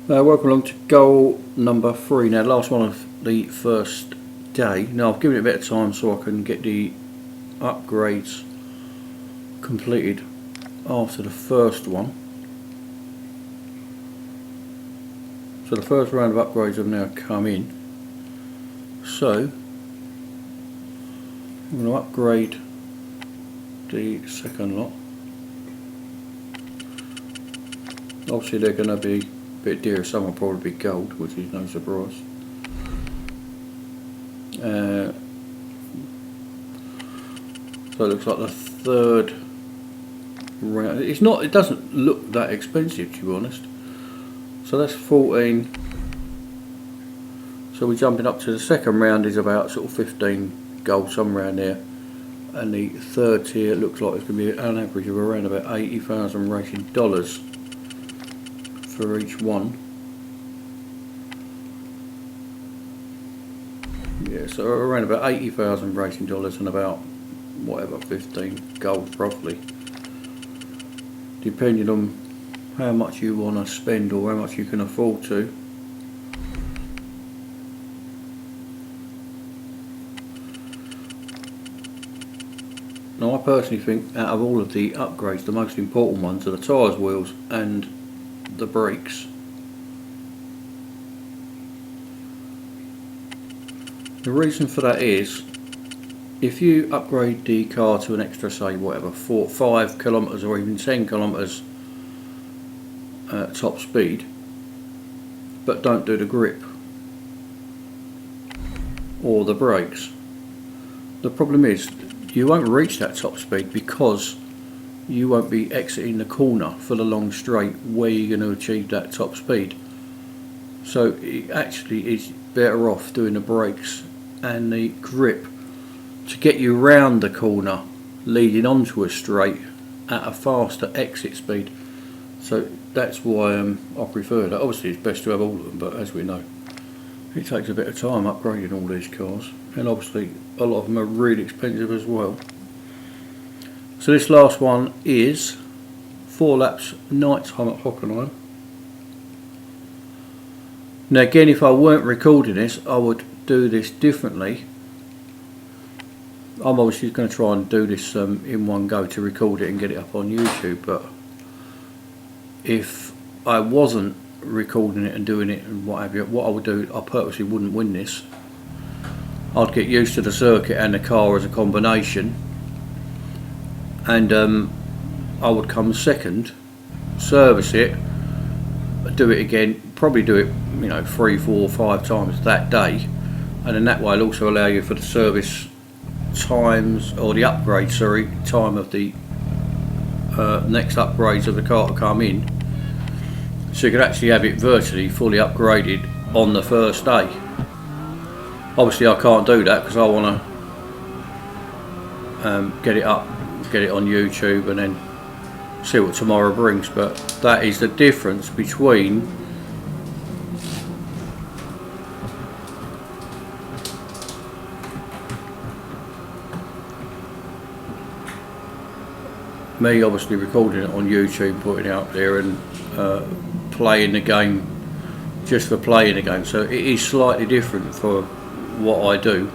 Welcome along to goal number 3 now, last one of the first day. Now I've given it a bit of time so I can get the upgrades completed after the first one. So the first round of upgrades have now come in. So I'm going to upgrade the second lot. Obviously they're going to be a bit dearer, some will probably be gold, which is no surprise. So it looks like the third round. It doesn't look that expensive, to be honest. So that's 14. So we're jumping up to the second round is about sort of 15 gold, somewhere around there. And the third tier looks like it's going to be an average of around about 80,000 racing dollars for each one. Yeah, so around about 80,000 racing dollars and about whatever 15 gold roughly, depending on how much you want to spend or how much you can afford to. Now I personally think out of all of the upgrades, the most important ones are the tyres, wheels and the brakes. The reason for that is, if you upgrade the car to an extra, say whatever, 5 kilometres or even 10 kilometres top speed, but don't do the grip or the brakes, the problem is you won't reach that top speed because you won't be exiting the corner for the long straight where you're going to achieve that top speed. So it actually is better off doing the brakes and the grip to get you round the corner leading onto a straight at a faster exit speed. So that's why I prefer that. Obviously it's best to have all of them, but as we know, it takes a bit of time upgrading all these cars, and obviously a lot of them are really expensive as well. So this last one is 4 laps night time at Hockenheim. Now again, if I weren't recording this, I would do this differently. I'm obviously going to try and do this in one go to record it and get it up on YouTube, but if I wasn't recording it and doing it and what have you, what I would do, I purposely wouldn't win this. I'd get used to the circuit and the car as a combination, and I would come second, service it, do it again, probably do it 3, 4, 5 times that day, and in that way it'll also allow you for the service times, or the upgrade, sorry, time of the next upgrades of the car to come in, so you could actually have it virtually fully upgraded on the first day. Obviously I can't do that because I want to get it up, get it on YouTube and then see what tomorrow brings, but that is the difference between me obviously recording it on YouTube, putting it up there, and playing the game just for playing the game. So it is slightly different for what I do.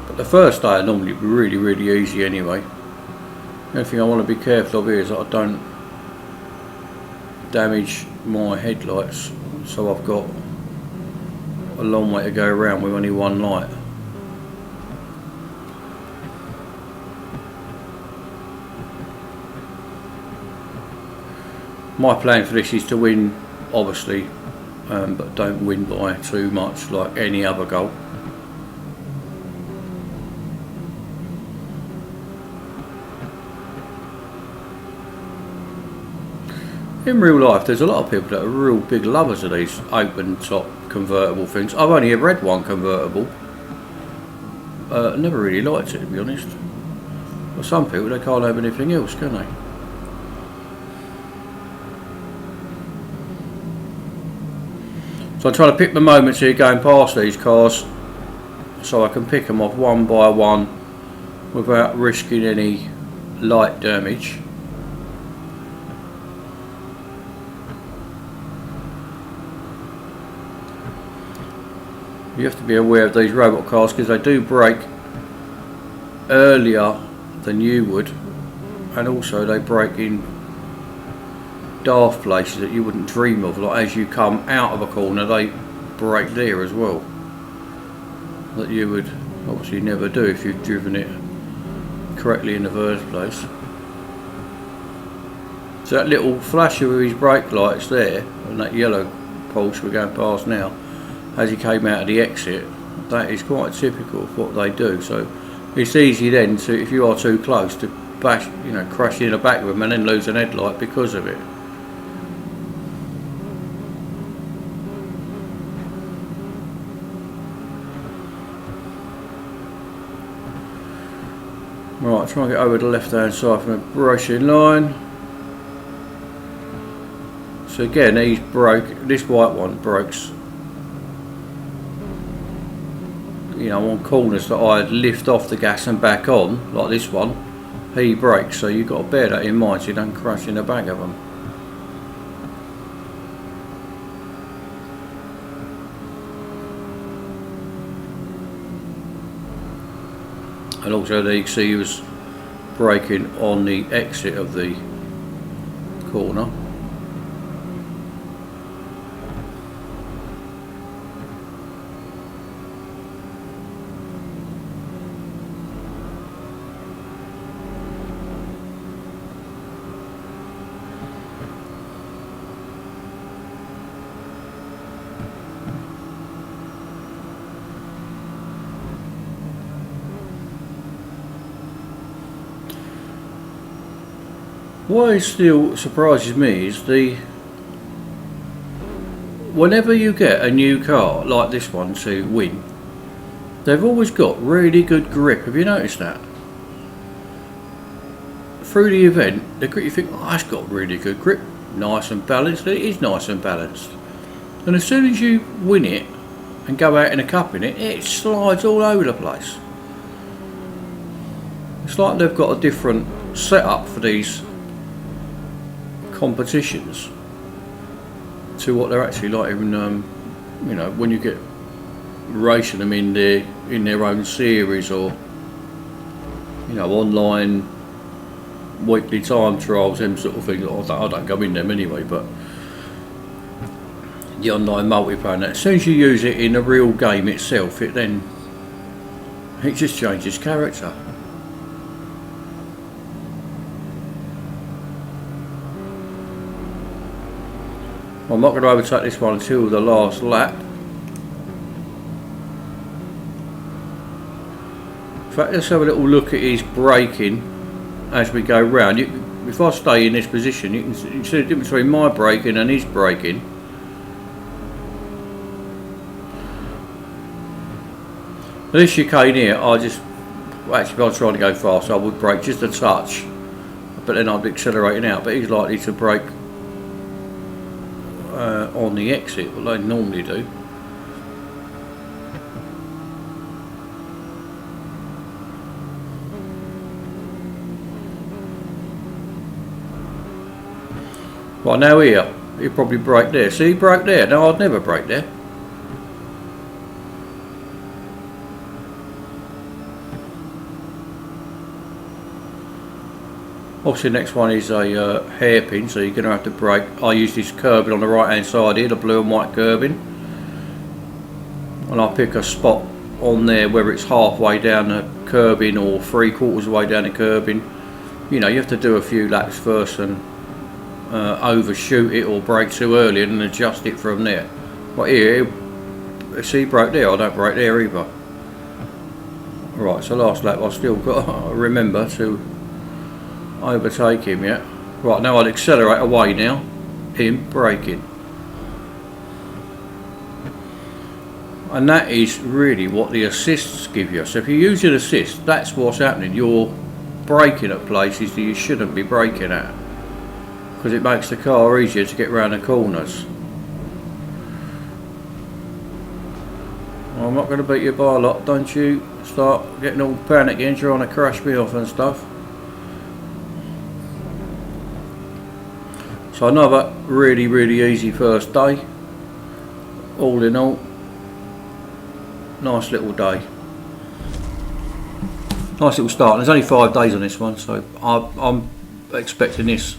But the first day are normally really easy anyway. The only thing I want to be careful of here is that I don't damage my headlights, so I've got a long way to go around with only one light. My plan for this is to win, obviously, but don't win by too much like any other goal. In real life, there's a lot of people that are real big lovers of these open top convertible things. I've only ever had one convertible. Never really liked it, to be honest. But some people, they can't have anything else, can they? So I'm trying to pick my moments here going past these cars so I can pick them off one by one without risking any light damage. You have to be aware of these robot cars because they do brake earlier than you would, and also they brake in daft places that you wouldn't dream of, like as you come out of a corner they brake there as well, that you would obviously never do if you've driven it correctly in the first place. So that little flash of his brake lights there, and that yellow Porsche we're going past now, as he came out of the exit, that is quite typical of what they do. So it's easy then to, if you are too close, to bash, you know, crash in the back of them and then lose an headlight because of it. Right, try and get over the left hand side from the brushing line. So again, these broke, this white one breaks, you know, on corners that I lift off the gas and back on, like this one, he brakes, so you've got to bear that in mind so you don't crash in the back of them. And also there you can see he was braking on the exit of the corner. What still surprises me is whenever you get a new car like this one to win, they've always got really good grip. Have you noticed that? Through the event, the grip, you think, oh, it's got really good grip, nice and balanced. It is nice and balanced. And as soon as you win it and go out in a cup in it, it slides all over the place. It's like they've got a different setup for these competitions to what they're actually like in, you know, when you get racing them in their own series, or, you know, online weekly time trials, them sort of things. I don't go in them anyway, but the online multiplayer and that, as soon as you use it in a real game itself, it just changes character. I'm not going to overtake this one until the last lap. In fact, let's have a little look at his braking as we go round. If I stay in this position, you can see the difference between my braking and his braking. This chicane here, actually if I was trying to go fast, I would brake just a touch, but then I'd be accelerating out. But he's likely to brake on the exit, what they normally do. Right, now here, he'll probably brake there. See, he broke there. No, I'd never brake there. Obviously the next one is a hairpin, so you're going to have to brake. I use this curbing on the right hand side here, the blue and white curbing, and I'll pick a spot on there where it's halfway down the curbing or 3/4 of the way down the curbing. You know, you have to do a few laps first and overshoot it or brake too early and then adjust it from there. But here, see, brake there, I don't brake there either. Right, so last lap I've still got to remember to overtake him yet. Right, now I'll accelerate away now, him braking. And that is really what the assists give you. So if you use an assist, that's what's happening. You're braking at places that you shouldn't be braking at, because it makes the car easier to get around the corners. Well, I'm not going to beat you by a lot, don't you start getting all panicking, trying to crash me off and stuff. So another really easy first day. All in all, nice little day. Nice little start. And there's only 5 days on this one, so I'm expecting this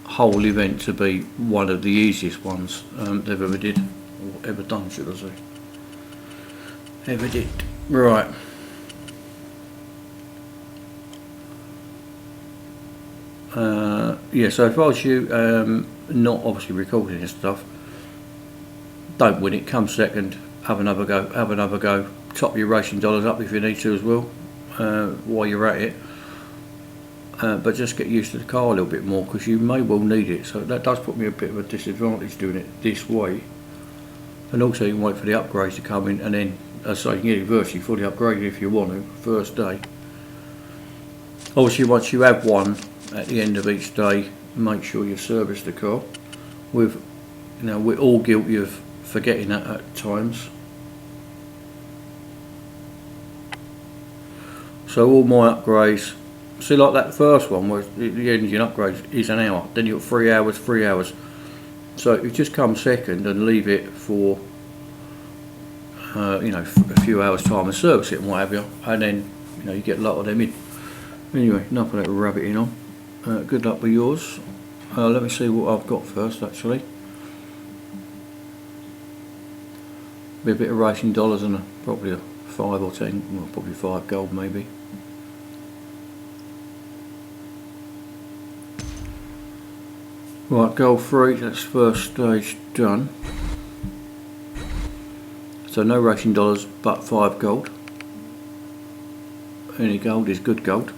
whole event to be one of the easiest ones they've ever did, or ever done, should I say. Ever did. Right. Yeah, so if I was you, not obviously recording this stuff, don't win it, come second, have another go, top your racing dollars up if you need to as well, while you're at it. But just get used to the car a little bit more, because you may well need it. So that does put me a bit of a disadvantage doing it this way. And also you can wait for the upgrades to come in, and then as I say, you can get it virtually fully upgraded if you want to, first day. Obviously once you have one, at the end of each day, make sure you service the car. We're all guilty of forgetting that at times. So all my upgrades, see, like that first one where the engine upgrade is an hour, then you've got 3 hours. So you just come second and leave it for a few hours time and service it and what have you, and then you get a lot of them in. Anyway, enough of that rabbiting on. Good luck with yours. Let me see what I've got first actually. Be a bit of racing dollars and probably a 5 or 10, well probably 5 gold maybe. Right, gold 3, that's first stage done. So no racing dollars but 5 gold. Any gold is good gold.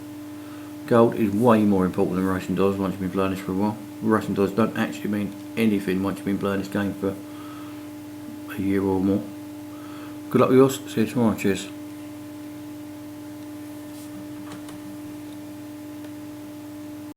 Gold is way more important than racing dollars once you've been playing this for a while. Racing dollars don't actually mean anything once you've been playing this game for a year or more. Good luck with yours, see you tomorrow, cheers.